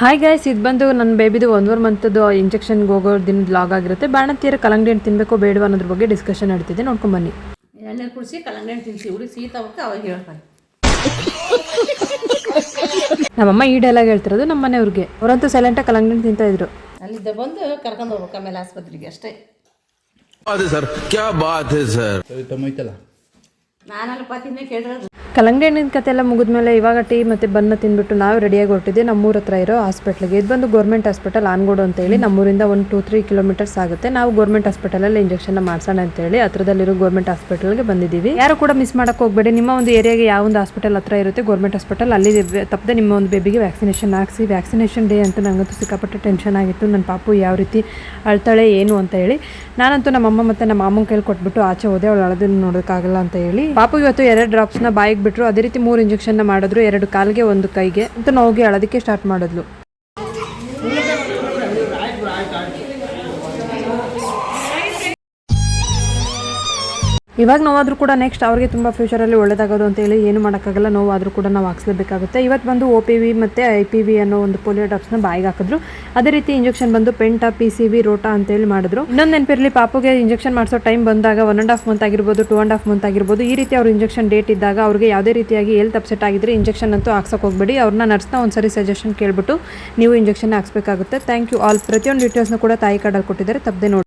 Hi guys, ಇದು ಬಂದು ನನ್ನ ಬೇಬಿದು 1 ಮಂತದ್ದು ಇಂಜೆಕ್ಷನ್ಗೆ ಹೋಗೋ ದಿನದ ಲಾಗ್ ಆಗಿರುತ್ತೆ. ಬಾಣಂತಿಯರು ಕಲ್ಲಂಗಡಿ ಹಣ್ಣು ತಿನ್ನಬೇಕು ಬೇಡವಾ ಅನ್ನೋದ್ರ ಬಗ್ಗೆ ಡಿಸ್ಕಷನ್ ನಡೀತಿದೆ, ನೋಡ್ಕೊಂಡು ಬನ್ನಿ. ಎಣ್ಣೆ ಕುಡಿಸಿ ಕಲ್ಲಂಗಡಿ ಹಣ್ಣು ತಿನ್ನಿಸಿ ಹುಡುಗಿ ಸೀತಾವಕ್ಕೆ ಅವಾಗ ಹೇಳ್ತಾನೆ. ನಮ್ಮಮ್ಮ ಈ ಡೈಲಾಗ್ ಹೇಳ್ತಿರೋದು ನಮ್ಮ ಮನೆಯವ್ರಿಗೆ. ಅವರಂತೂ ಸೈಲೆಂಟಾಗಿ ಕಲ್ಲಂಗಡಿ ಹಣ್ಣು ತಿಂತಾ ಇದ್ರು. ಅಲ್ಲಿದ್ದ ಬಂದು ಕರ್ಕೊಂಡು ಹೋಗ್ಬೇಕು ಆಮೇಲೆ ಆಸ್ಪತ್ರೆಗೆ ಅಷ್ಟೇ. ಸರ್ ಕ್ಯಾ ಬಾತ್ ಹೈ ಸರ್. ನಾನಲ್ಲ ಪಾತಿನೇ ಕೇಳಿರೋದು. ಕಲ್ಲಂಗಡಿ ಹಣ್ಣಿನ ಕತೆ ಎಲ್ಲ ಮುಗಿದ್ಮೇಲೆ ಇವಾಗ ಟೀ ಮತ್ತು ಬನ್ನ ತಿಂದ್ಬಿಟ್ಟು ನಾವು ರೆಡಿಯಾಗಿ ಹೊರಟಿದ್ದೆ ನಮ್ಮೂರ ಹತ್ರ ಇರೋ ಹಾಸ್ಪಿಟ್ಲಿಗೆ. ಇದು ಬಂದು ಗೌರ್ಮೆಂಟ್ ಹಾಸ್ಪಿಟಲ್ ಆನ್ಗೋಡು ಅಂತೇಳಿ, ನಮ್ಮೂರಿಂದ 1-2-3 ಕಿಲೋಮೀಟರ್ಸ್ ಆಗುತ್ತೆ. ನಾವು ಗೌರ್ಮೆಂಟ್ ಹಾಸ್ಪಿಟಲಲ್ಲಿ ಇಂಜೆಕ್ಷನ್ ಮಾಡಿಸೋಣ ಅಂತೇಳಿ ಹತ್ರದಲ್ಲಿರೋ ಗೌರ್ಮೆಂಟ್ ಹಾಸ್ಪಿಟಲ್ಗೆ ಬಂದಿದ್ದೀವಿ. ಯಾರು ಕೂಡ ಮಿಸ್ ಮಾಡೋಕ್ಕೆ ಹೋಗಬೇಡಿ. ನಿಮ್ಮ ಒಂದು ಏರಿಯಾಗೆ ಯಾವ ಒಂದು ಹಾಸ್ಪಿಟಲ್ ಹತ್ರ ಇರುತ್ತೆ ಗೌರ್ಮೆಂಟ್ ಹಾಸ್ಪಿಟಲ್, ಅಲ್ಲಿ ತಪ್ಪದೆ ನಿಮ್ಮ ಒಂದು ಬೇಬಿಗೆ ವ್ಯಾಕ್ಸಿನೇಷನ್ ಹಾಕಿಸಿ. ವ್ಯಾಕ್ಸಿನೇಷನ್ ಡೇ ಅಂತ ನನಗಂತೂ ಸಿಕ್ಕಾಪಟ್ಟೆ ಟೆನ್ಷನ್ ಆಗಿತ್ತು. ನನ್ನ ಪಾಪು ಯಾವ ರೀತಿ ಅಳ್ತಾಳೆ ಏನು ಅಂತ ಹೇಳಿ. ನಾನಂತೂ ನಮ್ಮಮ್ಮ ಮತ್ತು ನಮ್ಮ ಮಾಮನ ಕೈಲಿ ಕೊಟ್ಬಿಟ್ಟು ಆಚೆ ಹೋದೆ. ಅವಳು ಅಳೋದನ್ನು ನೋಡೋಕ್ಕಾಗಲ್ಲ ಅಂತ ಹೇಳಿ ಪಾಪು ಇವತ್ತು 2 ಡ್ರಾಪ್ಸ್ನ ಬಾಯಿಗೆ ಬಿಟ್ಟರು. ಅದೇ ರೀತಿ 3 ಇಂಜೆಕ್ಷನ್ನ ಮಾಡಿದ್ರು, 2 ಕಾಲಿಗೆ 1 ಕೈಗೆ ಅಂತ ನೋವಿಗೆ ಅಳೋದಕ್ಕೆ ಸ್ಟಾರ್ಟ್ ಮಾಡಿದ್ಲು. ಇವಾಗ ನೋವಾದರೂ ಕೂಡ ನೆಕ್ಸ್ಟ್ ಅವ್ರಿಗೆ ತುಂಬ ಫ್ಯೂಚರಲ್ಲಿ ಒಳ್ಳೇದಾಗೋದು ಅಂತೇಳಿ ಏನು ಮಾಡೋಕ್ಕಾಗಲ್ಲ. ನೋವಾದರೂ ಕೂಡ ನಾವು ಹಾಕ್ಸ್ಲೇಬೇಕಾಗುತ್ತೆ. ಇವತ್ತು ಬಂದು OPV ಮತ್ತು IPV ಅನ್ನೋ ಒಂದು ಪೋಲಿಯೋ ಡ್ರಾಪ್ಸ್ನ ಬಾಯಿಗೆ ಹಾಕಿದ್ರು. ಅದೇ ರೀತಿ ಇಂಜೆಕ್ಷನ್ ಬಂದು ಪೆಂಟಾ, PCV, ರೋಟಾ ಅಂತೇಳಿ ಮಾಡಿದ್ರು. ಇನ್ನೊಂದು ನೆನಪಿರಲಿ, ಪಾಪುಗೆ ಇಂಜೆಕ್ಷನ್ ಮಾಡಿಸೋ ಟೈಮ್ ಬಂದಾಗ 1.5 ಮಂತ್ ಆಗಿರ್ಬೋದು, 2.5 ಮಂತ್ ಆಗಿರ್ಬೋದು, ಈ ರೀತಿ ಅವ್ರ ಇಂಜೆಕ್ಷನ್ ಡೇಟ್ ಇದ್ದಾಗ ಅವ್ರಿಗೆ ಯಾವುದೇ ರೀತಿಯಾಗಿ ಹೆಲ್ತ್ ಅಪ್ಸೆಟ್ ಆಗಿದ್ರೆ ಇಂಜೆಕ್ಷನ್ ಅಂತೂ ಹಾಕ್ಸೋಕೆ ಹೋಗಬೇಡಿ. ಅವ್ರನ್ನ ನರ್ಸ್ನ ಒಂದ್ಸರಿ ಸಜೆಷನ್ ಕೇಳ್ಬಿಟ್ಟು ನೀವು ಇಂಜೆಕ್ಷನ್ ಹಾಕ್ಸ್ಬೇಕಾಗುತ್ತೆ. Thank you all. ಪ್ರತಿಯೊಂದು ಡೀಟೇಲ್ಸ್ನ ಕೂಡ ತಾಯಿ ಕಾರ್ಡಲ್ಲಿ ಕೊಟ್ಟಿದ್ದಾರೆ, ತಪ್ಪದೆ ನೋಡಿ.